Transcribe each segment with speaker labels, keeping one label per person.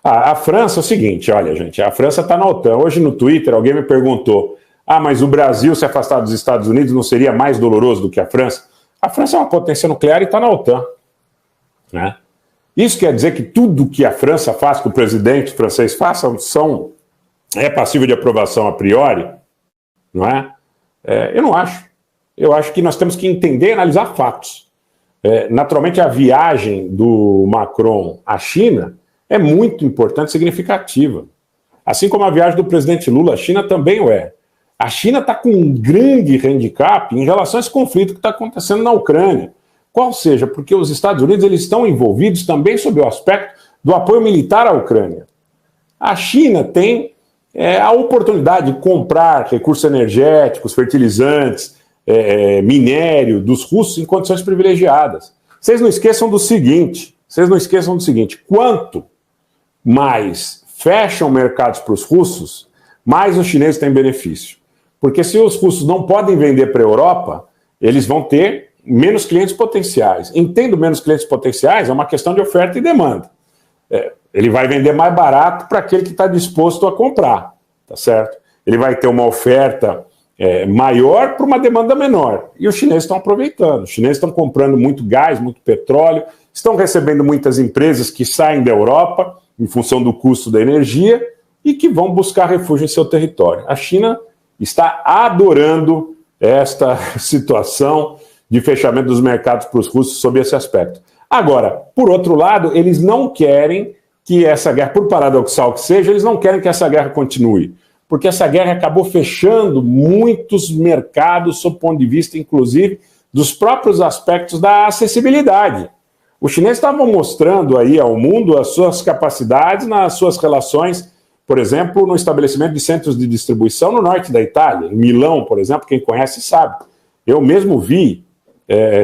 Speaker 1: A França é o seguinte, olha, gente, a França está na OTAN. Hoje no Twitter alguém me perguntou, mas o Brasil se afastar dos Estados Unidos não seria mais doloroso do que a França? A França é uma potência nuclear e está na OTAN, né? Isso quer dizer que tudo que a França faz, que o presidente francês faça, é passível de aprovação a priori, não é? Eu não acho. Eu acho que nós temos que entender e analisar fatos. Naturalmente, a viagem do Macron à China é muito importante e significativa. Assim como a viagem do presidente Lula à China também o é. A China está com um grande handicap em relação a esse conflito que está acontecendo na Ucrânia. Qual seja, porque os Estados Unidos eles estão envolvidos também sob o aspecto do apoio militar à Ucrânia. A China tem a oportunidade de comprar recursos energéticos, fertilizantes, minério dos russos em condições privilegiadas. Vocês não esqueçam do seguinte, quanto mais fecham mercados para os russos, mais os chineses têm benefício. Porque se os russos não podem vender para a Europa, eles vão ter menos clientes potenciais. Entendo menos clientes potenciais, é uma questão de oferta e demanda. Ele vai vender mais barato para aquele que está disposto a comprar, tá certo? Ele vai ter uma oferta maior para uma demanda menor. E os chineses estão aproveitando. Os chineses estão comprando muito gás, muito petróleo, estão recebendo muitas empresas que saem da Europa em função do custo da energia e que vão buscar refúgio em seu território. A China está adorando esta situação de fechamento dos mercados para os russos sob esse aspecto. Agora, por outro lado, eles não querem que essa guerra, por paradoxal que seja, eles não querem que essa guerra continue, porque essa guerra acabou fechando muitos mercados sob o ponto de vista, inclusive, dos próprios aspectos da acessibilidade. Os chineses estavam mostrando aí ao mundo as suas capacidades nas suas relações, por exemplo, no estabelecimento de centros de distribuição no norte da Itália, em Milão, por exemplo, quem conhece sabe. Eu mesmo vi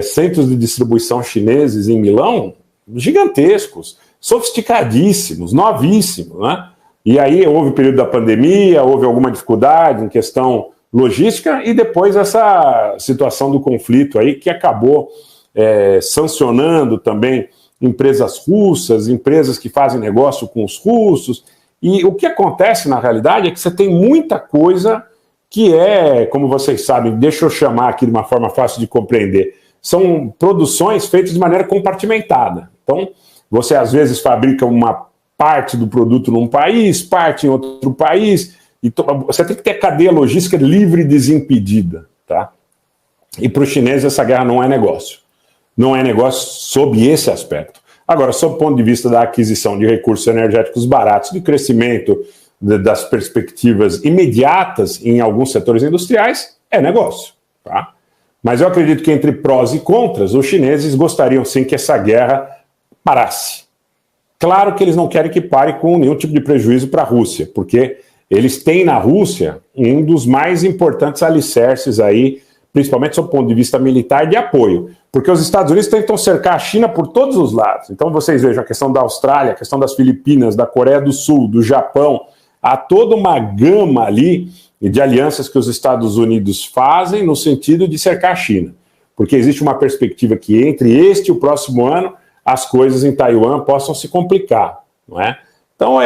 Speaker 1: centros de distribuição chineses em Milão gigantescos, sofisticadíssimos, novíssimos, né? E aí houve o período da pandemia, houve alguma dificuldade em questão logística e depois essa situação do conflito aí que acabou sancionando também empresas russas, empresas que fazem negócio com os russos. E o que acontece na realidade é que você tem muita coisa que como vocês sabem, deixa eu chamar aqui de uma forma fácil de compreender, são produções feitas de maneira compartimentada. Então, você às vezes fabrica uma parte do produto num país, parte em outro país, e você tem que ter cadeia logística livre e desimpedida, tá? E para os chineses essa guerra não é negócio. Não é negócio sob esse aspecto. Agora, sob o ponto de vista da aquisição de recursos energéticos baratos, de crescimento das perspectivas imediatas em alguns setores industriais, é negócio, tá? Mas eu acredito que entre prós e contras, os chineses gostariam sim que essa guerra parasse. Claro que eles não querem que pare com nenhum tipo de prejuízo para a Rússia, porque eles têm na Rússia um dos mais importantes alicerces aí, principalmente sob o ponto de vista militar, de apoio. Porque os Estados Unidos tentam cercar a China por todos os lados. Então vocês vejam a questão da Austrália, a questão das Filipinas, da Coreia do Sul, do Japão. Há toda uma gama ali de alianças que os Estados Unidos fazem no sentido de cercar a China. Porque existe uma perspectiva que entre este e o próximo ano as coisas em Taiwan possam se complicar, não é? Então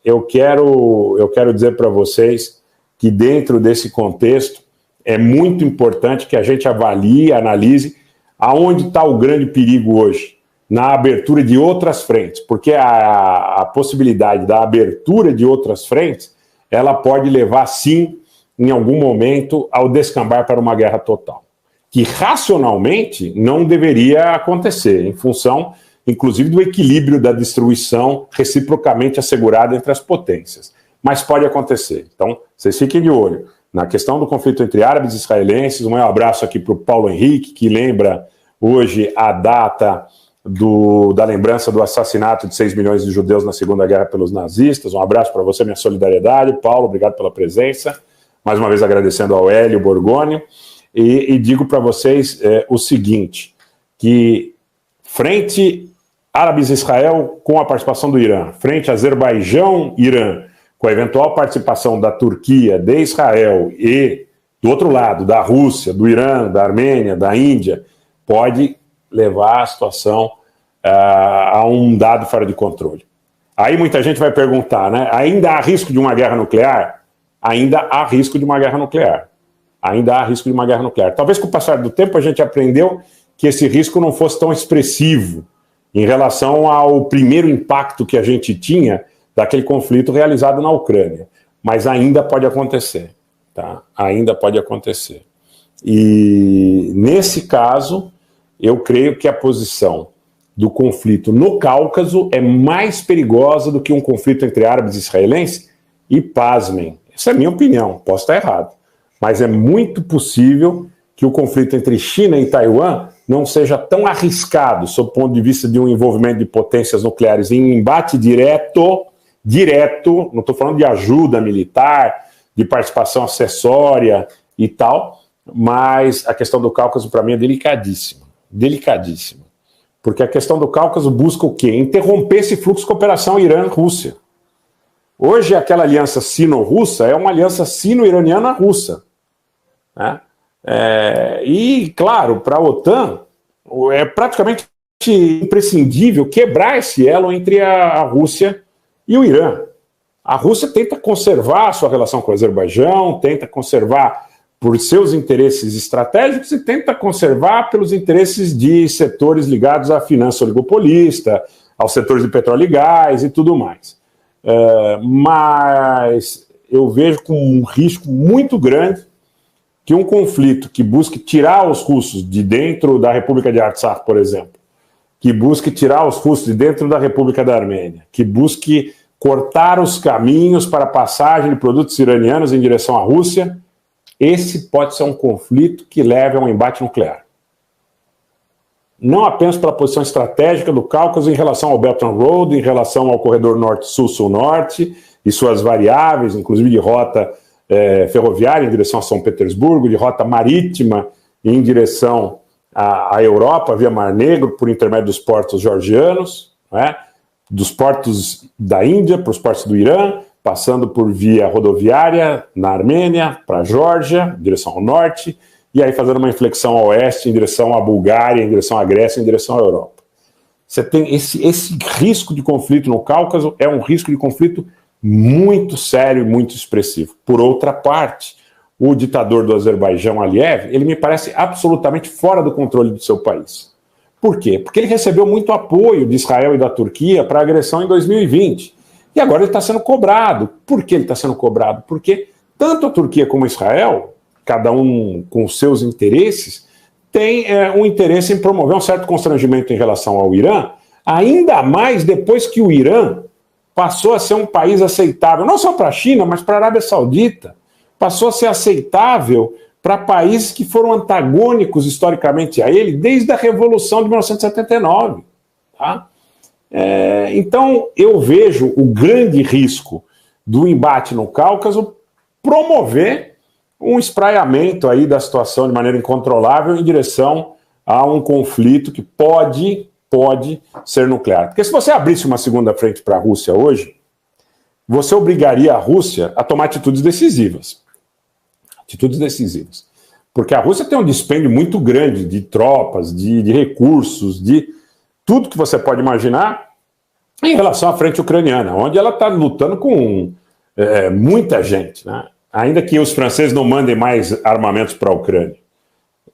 Speaker 1: eu quero dizer para vocês que dentro desse contexto é muito importante que a gente avalie, analise aonde está o grande perigo hoje, na abertura de outras frentes, porque a possibilidade da abertura de outras frentes, ela pode levar, sim, em algum momento, ao descambar para uma guerra total, que racionalmente não deveria acontecer, em função, inclusive, do equilíbrio da distribuição reciprocamente assegurada entre as potências. Mas pode acontecer. Então, vocês fiquem de olho na questão do conflito entre árabes e israelenses. Um abraço aqui para o Paulo Henrique, que lembra hoje a data da lembrança do assassinato de 6 milhões de judeus na Segunda Guerra pelos nazistas. Um abraço para você, minha solidariedade. Paulo, obrigado pela presença. Mais uma vez agradecendo ao Hélio Borgônio. E digo para vocês o seguinte, que frente árabes e Israel com a participação do Irã, frente Azerbaijão-Irã, com a eventual participação da Turquia, de Israel e, do outro lado, da Rússia, do Irã, da Armênia, da Índia, pode levar a situação a um dado fora de controle. Aí muita gente vai perguntar, né? Ainda há risco de uma guerra nuclear? Ainda há risco de uma guerra nuclear. Ainda há risco de uma guerra nuclear. Talvez com o passar do tempo a gente aprendeu que esse risco não fosse tão expressivo em relação ao primeiro impacto que a gente tinha daquele conflito realizado na Ucrânia. Mas ainda pode acontecer, tá? Ainda pode acontecer. E nesse caso, eu creio que a posição do conflito no Cáucaso é mais perigosa do que um conflito entre árabes e israelenses. E pasmem, essa é a minha opinião, posso estar errado, mas é muito possível que o conflito entre China e Taiwan não seja tão arriscado sob o ponto de vista de um envolvimento de potências nucleares em embate direto, não estou falando de ajuda militar, de participação acessória e tal, mas a questão do Cáucaso para mim é delicadíssima, delicadíssima. Porque a questão do Cáucaso busca o quê? Interromper esse fluxo de cooperação Irã-Rússia. Hoje, aquela aliança sino-russa é uma aliança sino-iraniana-russa. Né? E, claro, para a OTAN, é praticamente imprescindível quebrar esse elo entre a Rússia e o Irã. A Rússia tenta conservar a sua relação com o Azerbaijão, tenta conservar por seus interesses estratégicos e tenta conservar pelos interesses de setores ligados à finança oligopolista, aos setores de petróleo e gás e tudo mais. Mas eu vejo com um risco muito grande que um conflito que busque tirar os russos de dentro da República de Artsakh, por exemplo, que busque tirar os russos de dentro da República da Armênia, que busque cortar os caminhos para a passagem de produtos iranianos em direção à Rússia, esse pode ser um conflito que leve a um embate nuclear. Não apenas pela posição estratégica do Cáucaso em relação ao Belt and Road, em relação ao corredor norte-sul-sul-norte e suas variáveis, inclusive de rota ferroviária em direção a São Petersburgo, de rota marítima em direção à Europa, via Mar Negro, por intermédio dos portos georgianos, né? Dos portos da Índia para os portos do Irã, passando por via rodoviária na Armênia, para a Geórgia, em direção ao norte, e aí fazendo uma inflexão ao oeste, em direção à Bulgária, em direção à Grécia, em direção à Europa. Você tem esse risco de conflito no Cáucaso, é um risco de conflito muito sério e muito expressivo. Por outra parte, o ditador do Azerbaijão, Aliyev, ele me parece absolutamente fora do controle do seu país. Por quê? Porque ele recebeu muito apoio de Israel e da Turquia para a agressão em 2020. E agora ele está sendo cobrado. Por que ele está sendo cobrado? Porque tanto a Turquia como Israel, cada um com os seus interesses, tem um interesse em promover um certo constrangimento em relação ao Irã, ainda mais depois que o Irã passou a ser um país aceitável, não só para a China, mas para a Arábia Saudita. Passou a ser aceitável para países que foram antagônicos historicamente a ele desde a Revolução de 1979. Tá? Então, eu vejo o grande risco do embate no Cáucaso promover um espraiamento aí da situação de maneira incontrolável em direção a um conflito que pode ser nuclear. Porque se você abrisse uma segunda frente para a Rússia hoje, você obrigaria a Rússia a tomar atitudes decisivas. Atitudes decisivas. Porque a Rússia tem um dispêndio muito grande de tropas, de recursos, de tudo que você pode imaginar em relação à frente ucraniana, onde ela está lutando com muita gente, né? Ainda que os franceses não mandem mais armamentos para a Ucrânia.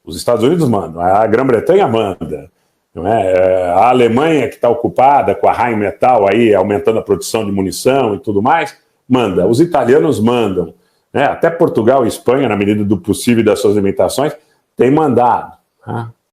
Speaker 1: Os Estados Unidos mandam, a Grã-Bretanha manda, não é? A Alemanha, que está ocupada com a Rheinmetall aí, aumentando a produção de munição e tudo mais, manda. Os italianos mandam, né? Até Portugal e Espanha, na medida do possível e das suas limitações, têm mandado. Tá?